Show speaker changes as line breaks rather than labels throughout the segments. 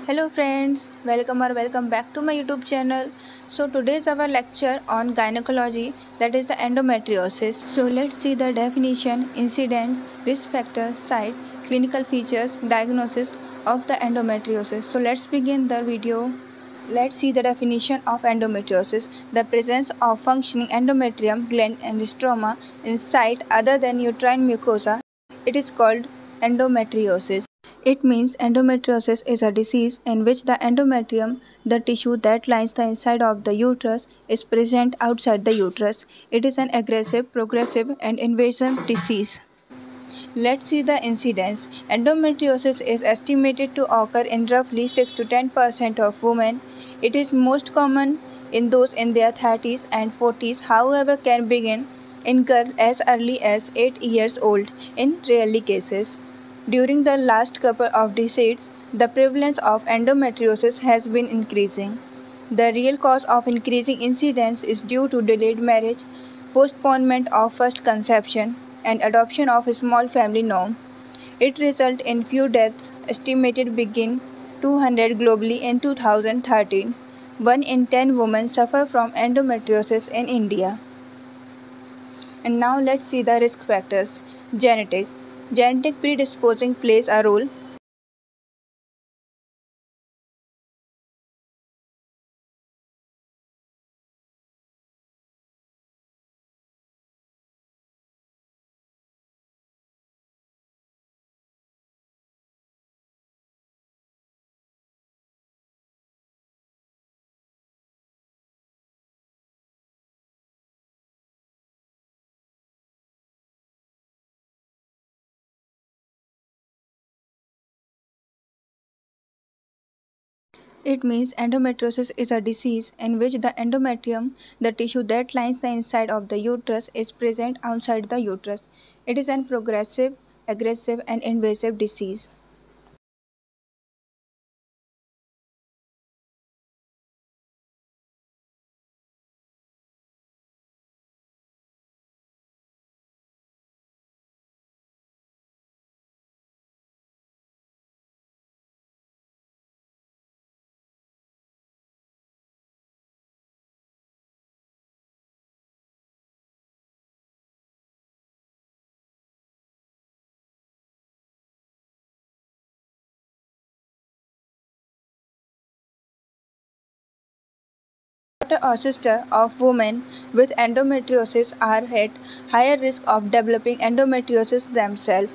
Hello friends, welcome back to my YouTube channel. So today's our lecture on gynecology, that is the endometriosis. So let's see the definition, incidence, risk factors, site, clinical features, diagnosis of the endometriosis. So let's begin the video. Let's see the definition of endometriosis. The presence of functioning endometrium gland and stroma in site other than uterine mucosa. It is called endometriosis. It means endometriosis is a disease in which the endometrium, the tissue that lines the inside of the uterus, is present outside the uterus. It is an aggressive, progressive, and invasive disease. Let's see the incidence. Endometriosis is estimated to occur in roughly 6 to 10% of women. It is most common in those in their 30s and 40s, however, can begin in girls as early as 8 years old in rare cases. During the last couple of decades, the prevalence of endometriosis has been increasing. The real cause of increasing incidence is due to delayed marriage, postponement of first conception, and adoption of a small family norm. It resulted in few deaths, estimated begin 200 globally in 2013. 1 in 10 women suffer from endometriosis in India. And now let's see the risk factors. Genetic. Genetic predisposing plays a role. It means endometriosis is a disease in which the endometrium, the tissue that lines the inside of the uterus, is present outside the uterus. It is an progressive, aggressive, and invasive disease. Daughter or sister of women with endometriosis are at higher risk of developing endometriosis themselves.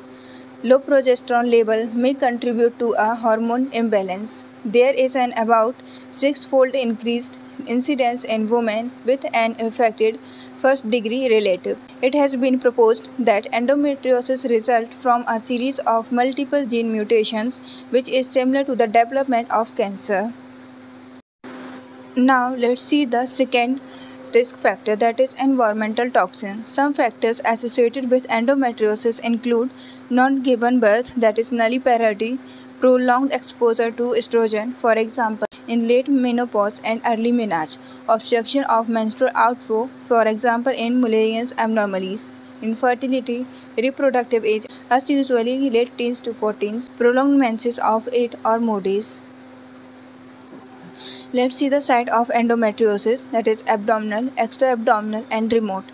Low progesterone level may contribute to a hormone imbalance. There is an about six-fold increased incidence in women with an affected first-degree relative. It has been proposed that endometriosis results from a series of multiple gene mutations, which is similar to the development of cancer. Now let's see the second risk factor, that is environmental toxins. Some factors associated with endometriosis include non-given birth, that is nulliparity, prolonged exposure to estrogen, for example in late menopause and early menarche, obstruction of menstrual outflow, for example in Mullerian's anomalies, infertility, reproductive age, as usually late teens to 14s, prolonged menses of 8 or more days. Let's see the site of endometriosis, that is abdominal, extra-abdominal, and remote.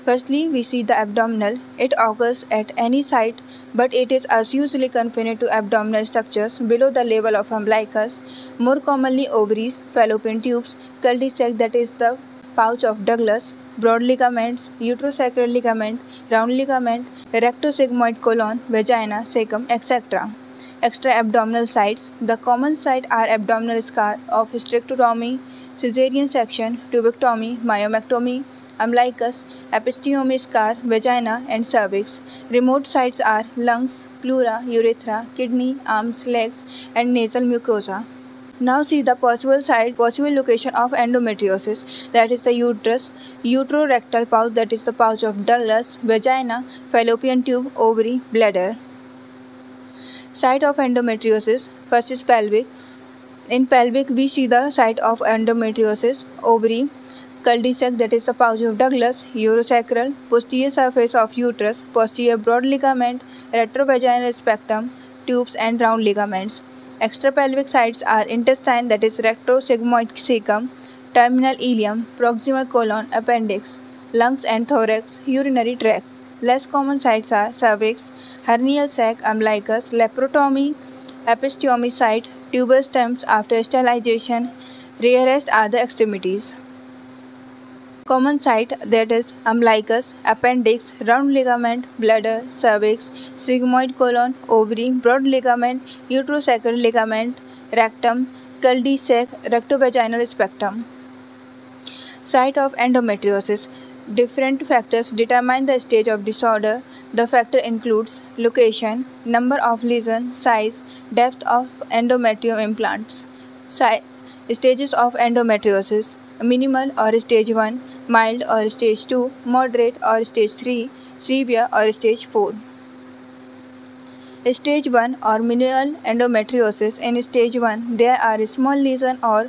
Firstly, we see the abdominal. It occurs at any site, but it is usually confined to abdominal structures below the level of umbilicus, more commonly ovaries, fallopian tubes, cul-de-sac, that is the pouch of Douglas, broad ligaments, uterosacral ligament, round ligament, rectosigmoid colon, vagina, cecum, etc. Extra-abdominal sites. The common sites are abdominal scar of hysterectomy, caesarean section, tubectomy, myomectomy, umbilicus, episiotomy scar, vagina, and cervix. Remote sites are lungs, pleura, urethra, kidney, arms, legs, and nasal mucosa. Now see the possible location of endometriosis, that is the uterus, uterorectal pouch, that is the pouch of Douglas, vagina, fallopian tube, ovary, bladder. Site of endometriosis. First is pelvic. In pelvic, we see the site of endometriosis, ovary, cul-de-sac, that is the pouch of Douglas, urosacral, posterior surface of uterus, posterior broad ligament, retrovaginal spectrum, tubes and round ligaments. Extrapelvic sites are intestine, that is rectosigmoid cecum, terminal ileum, proximal colon, appendix, lungs and thorax, urinary tract. Less common sites are cervix, hernial sac, umbilicus, laparotomy, episiotomy site, tubal stems after sterilization. Rarest are the extremities. Common site, that is umbilicus, appendix, round ligament, bladder, cervix, sigmoid colon, ovary, broad ligament, uterosacral ligament, rectum, cul-de-sac, rectovaginal spectrum. Site of endometriosis. Different factors determine the stage of disorder. The factor includes location, number of lesions, size, depth of endometrium implants. Stages of endometriosis: minimal or stage 1, mild or stage 2, moderate or stage 3, severe or stage 4. Stage 1 or minimal endometriosis. In stage 1, there are small lesion or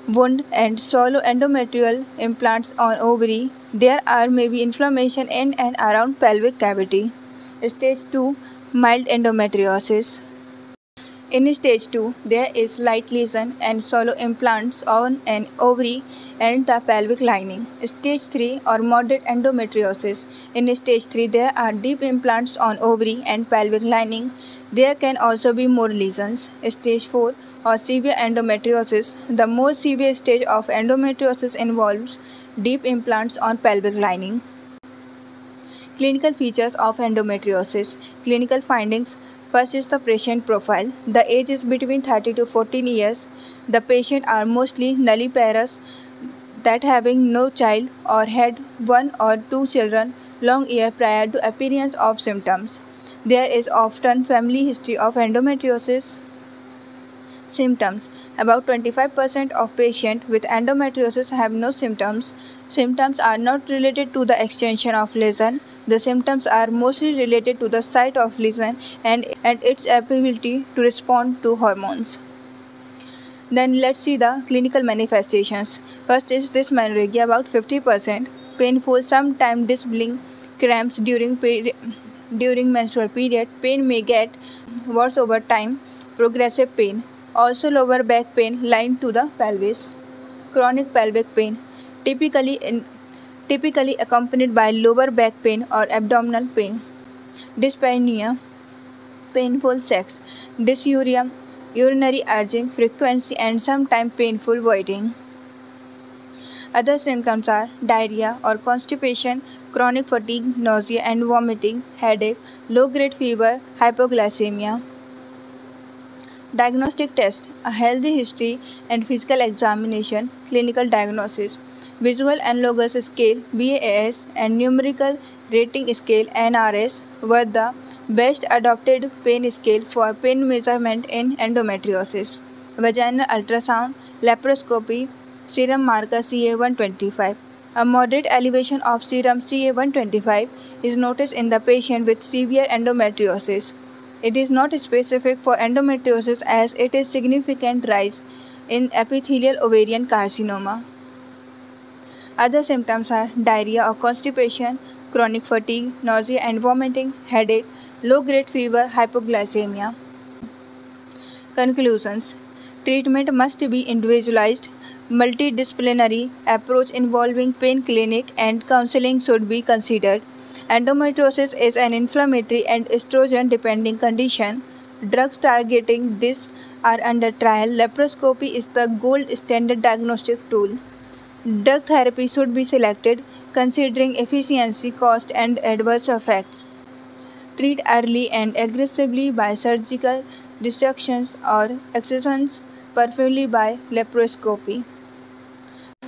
wound and shallow endometrial implants on ovary. There are maybe inflammation in and around pelvic cavity. Stage 2, mild endometriosis. In stage 2, there is light lesion and shallow implants on an ovary and the pelvic lining. Stage 3 or moderate endometriosis. In stage 3, there are deep implants on ovary and pelvic lining. There can also be more lesions. Stage 4 or severe endometriosis. The more severe stage of endometriosis involves deep implants on pelvic lining. Clinical features of endometriosis. Clinical findings. First is the patient profile. The age is between 30 to 14 years. The patient are mostly nulliparous, that having no child or had one or two children long year prior to appearance of symptoms. There is often family history of endometriosis. Symptoms. About 25% of patients with endometriosis have no symptoms. Symptoms are not related to the extension of lesion. The symptoms are mostly related to the site of lesion and its ability to respond to hormones. Then let's see the clinical manifestations. First is dysmenorrhea, about 50%. Painful, sometimes disabling, cramps during menstrual period. Pain may get worse over time. Progressive pain. Also lower back pain lying to the pelvis. Chronic pelvic pain, typically accompanied by lower back pain or abdominal pain. Dyspnea, painful sex. Dysuria, urinary urging frequency and sometimes painful voiding. Other symptoms are diarrhea or constipation, chronic fatigue, nausea and vomiting, headache, low-grade fever, hypoglycemia. Diagnostic test: a healthy history and physical examination. Clinical diagnosis: Visual Analogous Scale (VAS) and Numerical Rating Scale (NRS) were the best adopted pain scale for pain measurement in endometriosis. Vaginal ultrasound, laparoscopy, serum marker CA-125. A moderate elevation of serum CA-125 is noticed in the patient with severe endometriosis. It is not specific for endometriosis as it is significant rise in epithelial ovarian carcinoma. Other symptoms are diarrhea or constipation, chronic fatigue, nausea and vomiting, headache, low-grade fever, hypoglycemia. Conclusions: treatment must be individualized. Multidisciplinary approach involving pain clinic and counseling should be considered. Endometriosis is an inflammatory and estrogen-dependent condition. Drugs targeting this are under trial. Laparoscopy is the gold standard diagnostic tool. Drug therapy should be selected considering efficiency, cost, and adverse effects. Treat early and aggressively by surgical dissections or excisions, preferably by laparoscopy.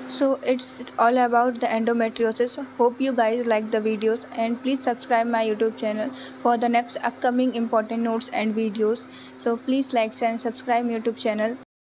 So it's all about the endometriosis. Hope you guys like the videos and please subscribe my YouTube channel for the next upcoming important notes and videos. So please like, share and subscribe my YouTube channel.